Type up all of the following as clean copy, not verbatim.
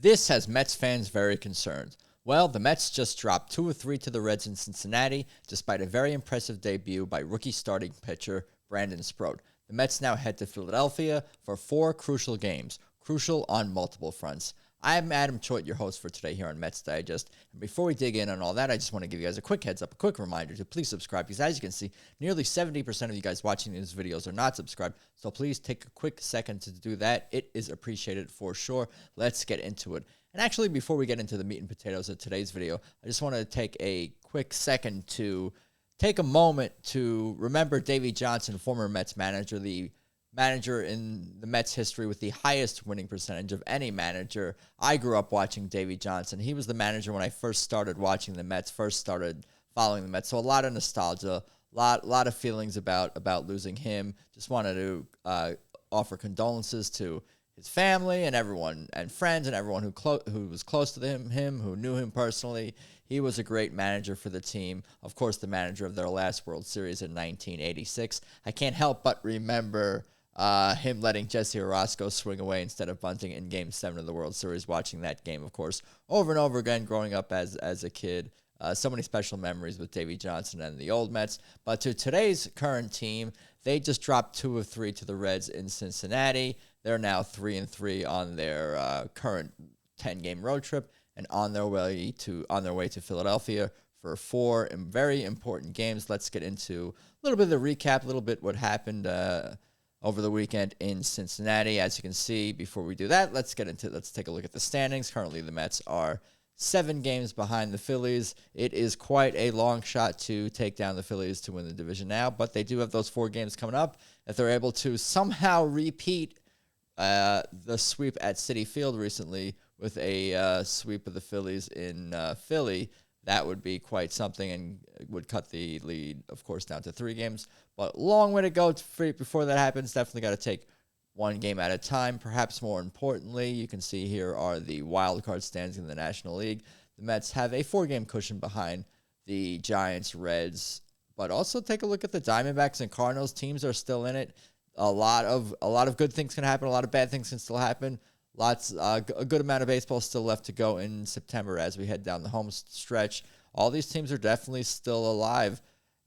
This has Mets fans very concerned. Well, the Mets just dropped 2-3 to the Reds in Cincinnati, despite a very impressive debut by rookie starting pitcher Brandon Sproat. The Mets now head to Philadelphia for 4 crucial games, crucial on multiple fronts. I'm Adam Choit, your host for today here on Mets Digest. And before we dig in on all that, I just want to give you guys a quick heads up, a quick reminder to please subscribe, because as you can see, nearly 70% of you guys watching these videos are not subscribed. So please take a quick second to do that. It is appreciated for sure. Let's get into it. And actually, before we get into the meat and potatoes of today's video, I just want to take a quick second to take a moment to remember Davey Johnson, former Mets manager, the manager in the Mets history with the highest winning percentage of any manager. I grew up watching Davey Johnson. He was the manager when I first started watching the Mets, first started following the Mets. So a lot of nostalgia, lot of feelings about losing him. Just wanted to offer condolences to his family and everyone and friends and everyone who was close to him, who knew him personally. He was a great manager for the team. Of course, the manager of their last World Series in 1986. I can't help but remember him letting Jesse Orosco swing away instead of bunting in Game 7 of the World Series, watching that game, of course, over and over again growing up as a kid. So many special memories with Davey Johnson and the old Mets. But to today's current team, they just dropped 2 of 3 to the Reds in Cincinnati. They're now 3-3 on their current 10-game road trip and on their way to Philadelphia for 4 very important games. Let's get into a little bit of the recap, a little bit what happened over the weekend in Cincinnati. As you can see, before we do that, let's take a look at the standings. Currently, the Mets are 7 games behind the Phillies. It is quite a long shot to take down the Phillies to win the division now, but they do have those 4 games coming up. If they're able to somehow repeat the sweep at Citi Field recently with a sweep of the Phillies in Philly, that would be quite something and would cut the lead, of course, down to 3 games. But long way to go before that happens. Definitely got to take 1 game at a time. Perhaps more importantly, you can see here are the wild card standings in the National League. The Mets have a 4-game cushion behind the Giants, Reds, but also take a look at the Diamondbacks and Cardinals. Teams are still in it. A lot of good things can happen. A lot of bad things can still happen. A good amount of baseball still left to go in September as we head down the home stretch. All these teams are definitely still alive.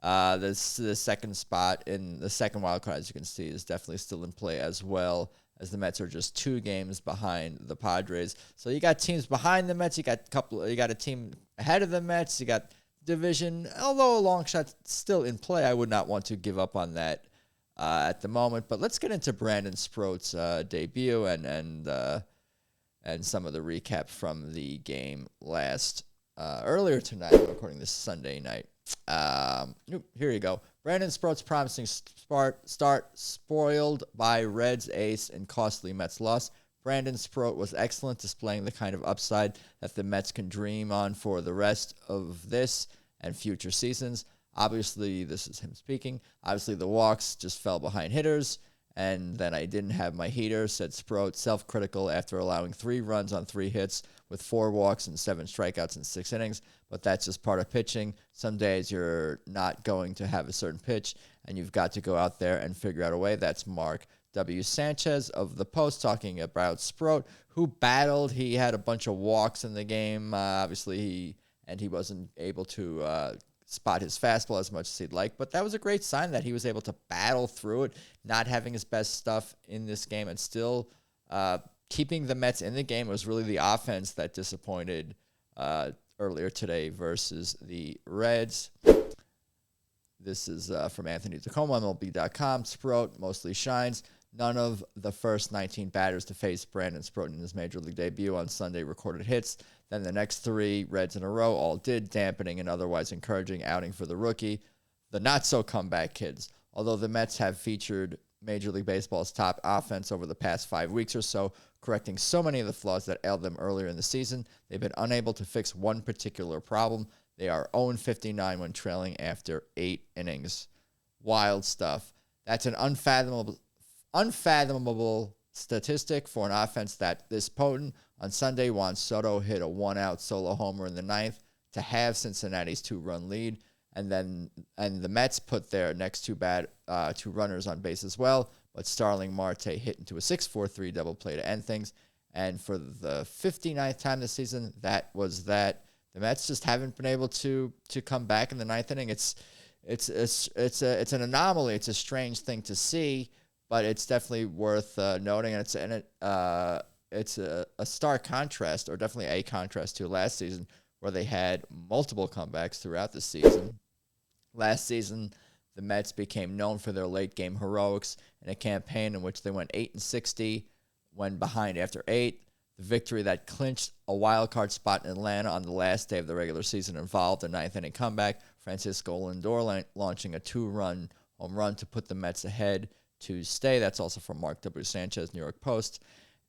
The second spot in the second wild card, as you can see, is definitely still in play as well, as the Mets are just 2 games behind the Padres. So you got teams behind the Mets. You got a team ahead of the Mets. You got division. Although a long shot still in play, I would not want to give up on that at the moment. But let's get into Brandon Sproat's debut and some of the recap from the game earlier tonight. I'm recording this Sunday night. Here you go. Brandon Sproat's promising start spoiled by Reds ace and costly Mets loss. Brandon Sproat was excellent, displaying the kind of upside that the Mets can dream on for the rest of this and future seasons. Obviously, this is him speaking. Obviously, the walks just fell behind hitters, and then I didn't have my heater, said Sproat, self-critical after allowing 3 runs on 3 hits with 4 walks and 7 strikeouts in 6 innings. But that's just part of pitching. Some days you're not going to have a certain pitch, and you've got to go out there and figure out a way. That's Mark W. Sanchez of The Post talking about Sproat, who battled. He had a bunch of walks in the game. Obviously, he wasn't able to spot his fastball as much as he'd like, but that was a great sign that he was able to battle through it, not having his best stuff in this game and still keeping the Mets in the game. It was really the offense that disappointed earlier today versus the Reds. This is from Anthony Tacoma, MLB.com. Sproat mostly shines. None of the first 19 batters to face Brandon Sproat in his Major League debut on Sunday recorded hits. Then the next 3 Reds in a row all did, dampening an otherwise encouraging outing for the rookie. The not-so-comeback kids. Although the Mets have featured Major League Baseball's top offense over the past 5 weeks or so, correcting so many of the flaws that ailed them earlier in the season, they've been unable to fix one particular problem. They are 0-59 when trailing after 8 innings. Wild stuff. That's an unfathomable statistic for an offense that this potent. On Sunday, Juan Soto hit a 1-out solo homer in the 9th to have Cincinnati's 2-run lead, and the Mets put their next 2 runners on base as well, but Starling Marte hit into a 6-4-3 double play to end things, And for the 59th time this season, that was that. The Mets just haven't been able to come back in the ninth inning. It's an anomaly. It's a strange thing to see, but it's definitely worth noting. And it's a stark contrast, or definitely a contrast to last season, where they had multiple comebacks throughout the season. Last season, the Mets became known for their late game heroics in a campaign in which they went 8-60 when behind after 8. The victory that clinched a wild card spot in Atlanta on the last day of the regular season involved a ninth inning comeback. Francisco Lindor launching a 2-run home run to put the Mets ahead to stay. That's also from Mark W. Sanchez, New York Post,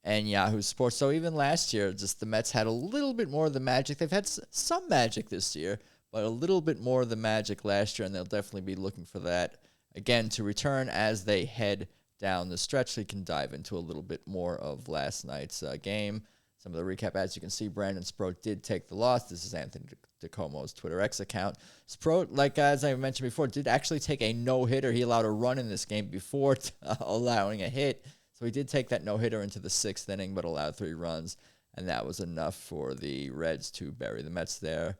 and Yahoo Sports. So even last year, just the Mets had a little bit more of the magic. They've had some magic this year, but a little bit more of the magic last year, and they'll definitely be looking for that again to return as they head down the stretch. So you can dive into a little bit more of last night's game. Some of the recap, as you can see, Brandon Sproat did take the loss. This is Anthony DeComo's Twitter X account. Sproat, like as I mentioned before, did actually take a no-hitter. He allowed a run in this game before allowing a hit. So he did take that no-hitter into the 6th inning, but allowed 3 runs, and that was enough for the Reds to bury the Mets there.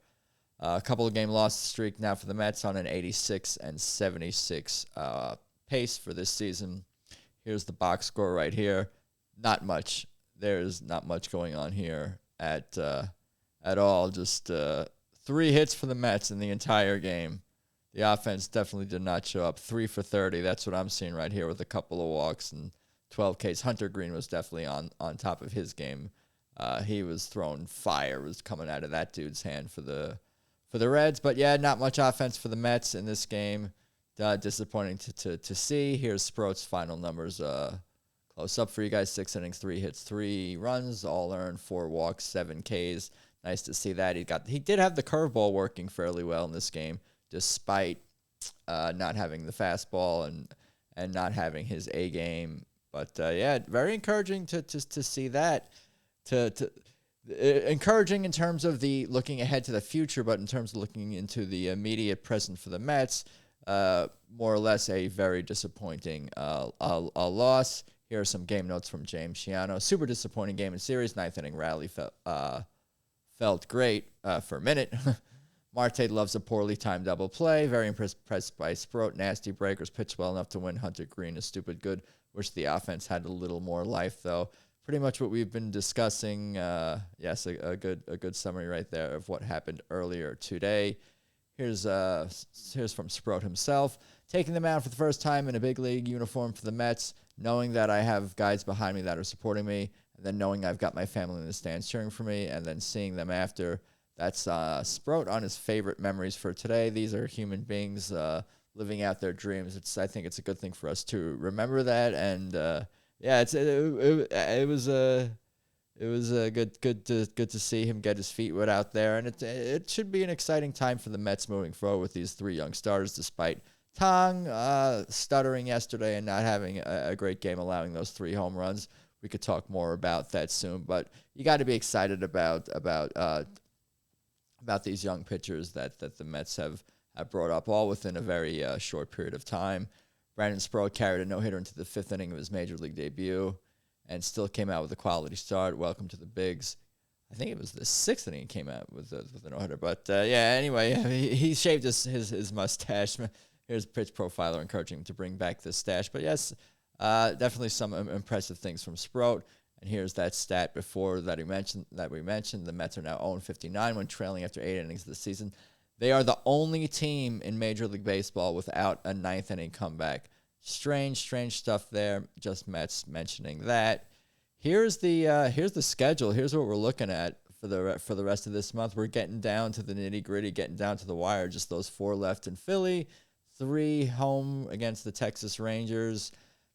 A couple of game loss streak now for the Mets on an 86-76 pace for this season. Here's the box score right here. Not much. There's not much going on here at all. Just 3 hits for the Mets in the entire game. The offense definitely did not show up. 3 for 30. That's what I'm seeing right here with a couple of walks and 12 Ks. Hunter Green was definitely on top of his game. He was throwing fire. Was coming out of that dude's hand for the Reds. But yeah, not much offense for the Mets in this game. Disappointing to see. Here's Sproat's final numbers. Close up for you guys. 6 innings, 3 hits, 3 runs, all earned, 4 walks, 7 Ks. Nice to see that. He did have the curveball working fairly well in this game, despite not having the fastball and not having his A game. But yeah, very encouraging to see that. Encouraging in terms of the looking ahead to the future, but in terms of looking into the immediate present for the Mets, more or less a very disappointing a loss. Here are some game notes from James Shiano. Super disappointing game in series. 9th inning rally felt great for a minute. Marte loves a poorly timed double play. Very impressed by Sproat. Nasty breakers. Pitched well enough to win. Hunter Green is stupid good. Wish the offense had a little more life, though. Pretty much what we've been discussing. Yes, a good summary right there of what happened earlier today. Here's from Sproat himself. Taking the mound for the first time in a big league uniform for the Mets, knowing that I have guys behind me that are supporting me, and then knowing I've got my family in the stands cheering for me, and then seeing them after. That's Sproat on his favorite memories for today. These are human beings living out their dreams. I think it's a good thing for us to remember that, and yeah, it was good to see him get his feet wet out there, and it should be an exciting time for the Mets moving forward with these 3 young stars, despite Tong stuttering yesterday and not having a great game, allowing those 3 home runs. We could talk more about that soon, but you got to be excited about these young pitchers that the Mets have brought up, all within a very short period of time. Brandon Sproat carried a no-hitter into the 5th inning of his major league debut and still came out with a quality start. Welcome to the Bigs. I think it was the 6th inning he came out with a no-hitter. But, yeah, anyway, he shaved his mustache. Here's Pitch Profiler encouraging him to bring back this stash. But, yes, definitely some impressive things from Sproat. And here's that stat before that we mentioned. The Mets are now 0-59 when trailing after 8 innings of the season. They are the only team in Major League Baseball without a 9th inning comeback. Strange stuff there. Just Mets mentioning that. Here's the schedule. Here's what we're looking at for the rest of this month. We're getting down to the nitty gritty, getting down to the wire. Just those 4 left in Philly, 3 home against the Texas Rangers,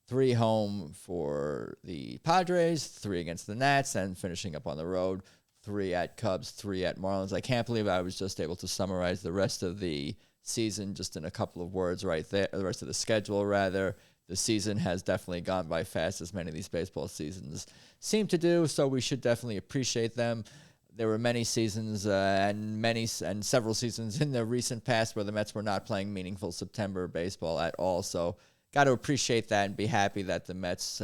3 home for the Padres, 3 against the Nats, and finishing up on the road. 3 at Cubs, 3 at Marlins. I can't believe I was just able to summarize the rest of the season just in a couple of words right there. The rest of the schedule, rather. The season has definitely gone by fast, as many of these baseball seasons seem to do, so we should definitely appreciate them. There were many seasons and several seasons in the recent past where the Mets were not playing meaningful September baseball at all, so got to appreciate that and be happy that the Mets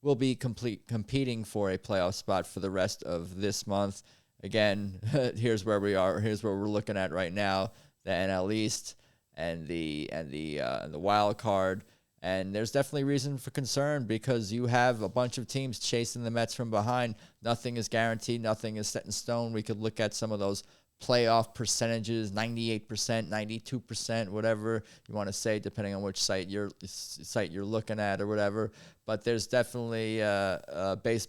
will be competing for a playoff spot for the rest of this month. Again, here's where we are. Here's where we're looking at right now: the NL East and the wild card. And there's definitely reason for concern because you have a bunch of teams chasing the Mets from behind. Nothing is guaranteed. Nothing is set in stone. We could look at some of those playoff percentages, 98%, 92%, whatever you want to say, depending on which site you're looking at or whatever. But there's definitely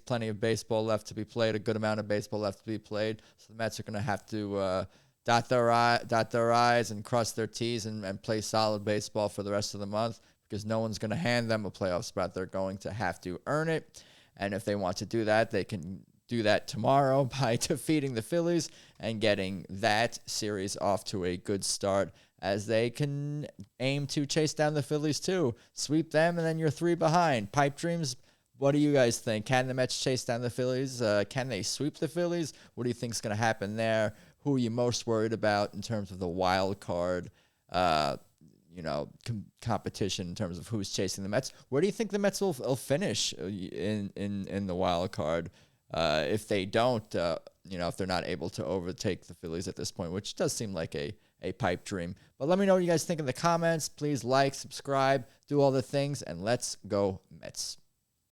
plenty of baseball left to be played, a good amount of baseball left to be played. So the Mets are going to have to dot their I's and cross their T's and play solid baseball for the rest of the month, because no one's going to hand them a playoff spot. They're going to have to earn it. And if they want to do that, they can do that tomorrow by defeating the Phillies and getting that series off to a good start, as they can aim to chase down the Phillies too. Sweep them, and then you're 3 behind. Pipe dreams. What do you guys think? Can the Mets chase down the Phillies? Can they sweep the Phillies? What do you think is going to happen there? Who are you most worried about in terms of the wild card competition in terms of who's chasing the Mets? Where do you think the Mets will finish in the wild card if they don't, if they're not able to overtake the Phillies at this point, which does seem like a pipe dream. But let me know what you guys think in the comments. Please like, subscribe, do all the things, and let's go Mets.